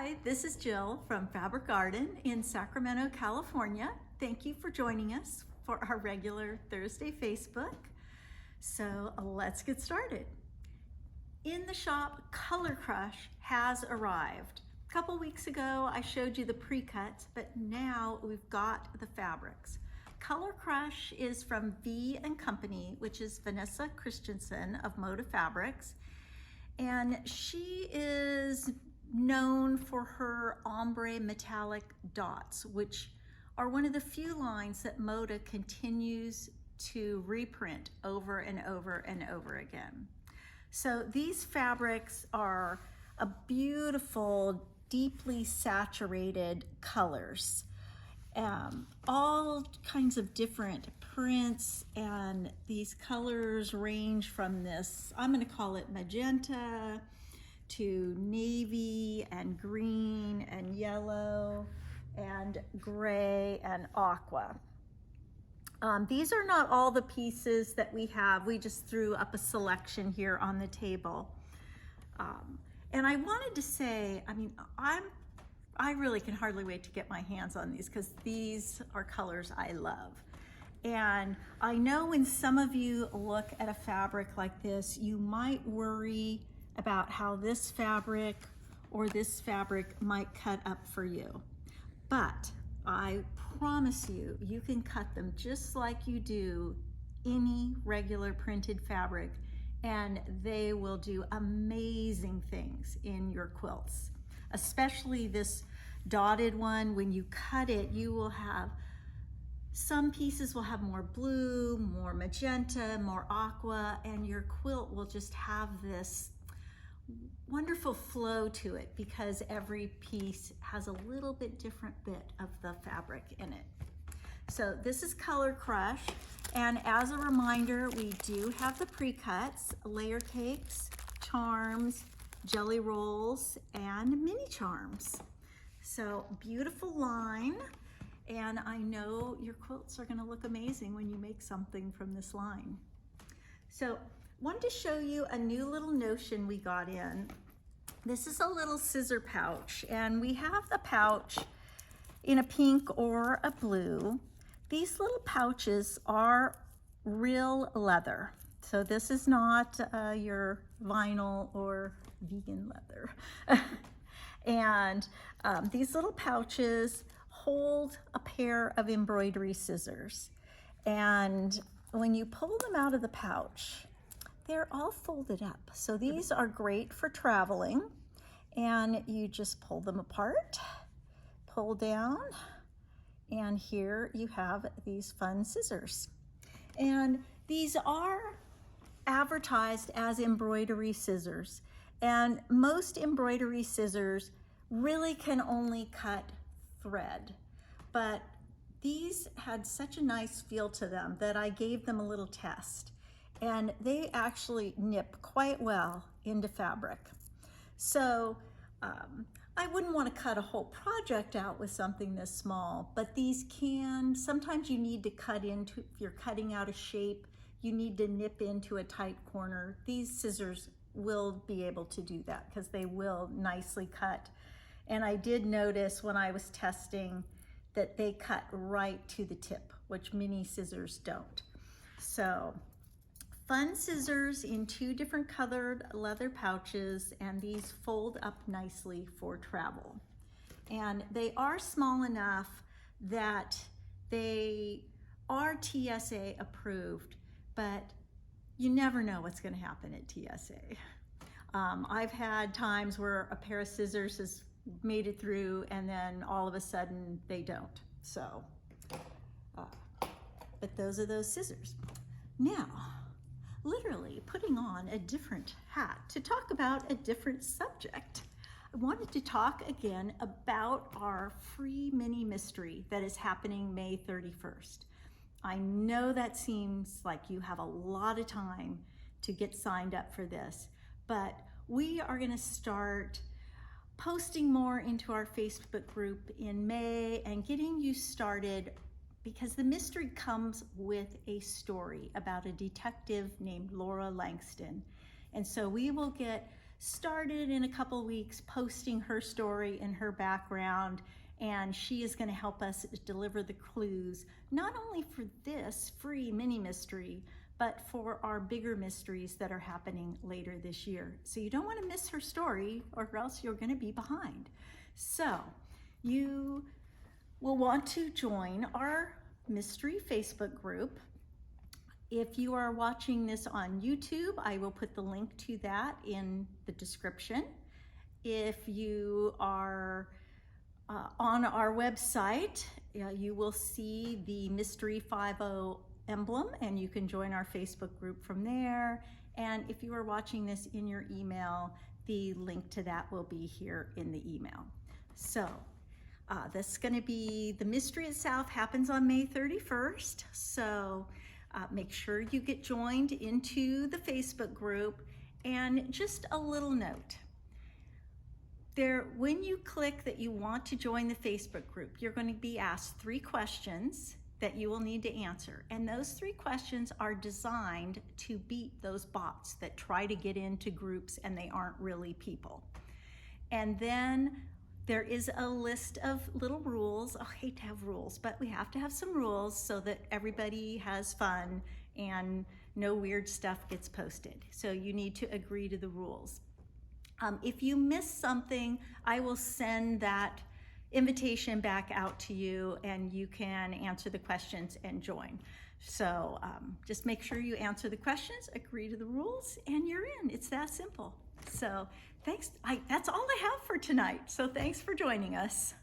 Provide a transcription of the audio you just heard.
Hi, this is Jill from Fabric Garden in Sacramento, California. Thank you for joining us for our regular Thursday Facebook. So let's get started. In the shop, Color Crush has arrived. A couple weeks ago, I showed you the pre-cuts, but now we've got the fabrics. Color Crush is from V & Company, which is Vanessa Christensen of Moda Fabrics. And she is known for her ombre metallic dots, which are one of the few lines that Moda continues to reprint over and over and over again. So these fabrics are a beautiful, deeply saturated colors. All kinds of different prints, and these colors range from this, I'm going to call it magenta, to navy and green and yellow and gray and aqua. These are not all the pieces that we have. We just threw up a selection here on the table. And I wanted to say, I really can hardly wait to get my hands on these because these are colors I love. And I know when some of you look at a fabric like this, you might worry about how this fabric or this fabric might cut up for you. But I promise you, you can cut them just like you do any regular printed fabric, and they will do amazing things in your quilts. Especially this dotted one, when you cut it, you will have, some pieces will have more blue, more magenta, more aqua, and your quilt will just have this wonderful flow to it because every piece has a little bit different bit of the fabric in it. So this is Color Crush, and as a reminder, we do have the pre-cuts, layer cakes, charms, jelly rolls, and mini charms. So beautiful line, and I know your quilts are going to look amazing when you make something from this line. So wanted to show you a new little notion we got in. This is a little scissor pouch, and we have the pouch in a pink or a blue. These little pouches are real leather. So this is not your vinyl or vegan leather. And these little pouches hold a pair of embroidery scissors. And when you pull them out of the pouch, they're all folded up. So these are great for traveling, and you just pull them apart, pull down, and here you have these fun scissors. And these are advertised as embroidery scissors, and most embroidery scissors really can only cut thread, but these had such a nice feel to them that I gave them a little test, and they actually nip quite well into fabric. So I wouldn't want to cut a whole project out with something this small, but these can, sometimes you need to cut into, if you're cutting out a shape, you need to nip into a tight corner. These scissors will be able to do that because they will nicely cut. And I did notice when I was testing that they cut right to the tip, which mini scissors don't. So fun scissors in two different colored leather pouches, and these fold up nicely for travel. And they are small enough that they are TSA approved, but you never know what's going to happen at TSA. I've had times where a pair of scissors has made it through and then all of a sudden they don't. So, but those are those scissors. Now, literally putting on a different hat to talk about a different subject. I wanted to talk again about our free mini mystery that is happening May 31st. I know that seems like you have a lot of time to get signed up for this, but we are going to start posting more into our Facebook group in May and getting you started, because the mystery comes with a story about a detective named Laura Langston. And so we will get started in a couple weeks posting her story and her background, and she is going to help us deliver the clues, not only for this free mini mystery, but for our bigger mysteries that are happening later this year. So you don't want to miss her story, or else you're going to be behind. So you will want to join our mystery Facebook group. If you are watching this on YouTube, I will put the link to that in the description. If you are on our website, you will see the Mystery 50 emblem, and you can join our Facebook group from there. And if you are watching this in your email, the link to that will be here in the email. So this is going to be, the mystery itself happens on May 31st. So make sure you get joined into the Facebook group. And just a little note. When you click that you want to join the Facebook group, you're going to be asked 3 questions that you will need to answer. And those 3 questions are designed to beat those bots that try to get into groups and they aren't really people. And then there is a list of little rules. I hate to have rules, but we have to have some rules so that everybody has fun and no weird stuff gets posted. So you need to agree to the rules. If you miss something, I will send that invitation back out to you and you can answer the questions and join. So just make sure you answer the questions, agree to the rules, and you're in. It's that simple. So thanks. That's all I have for tonight. So thanks for joining us.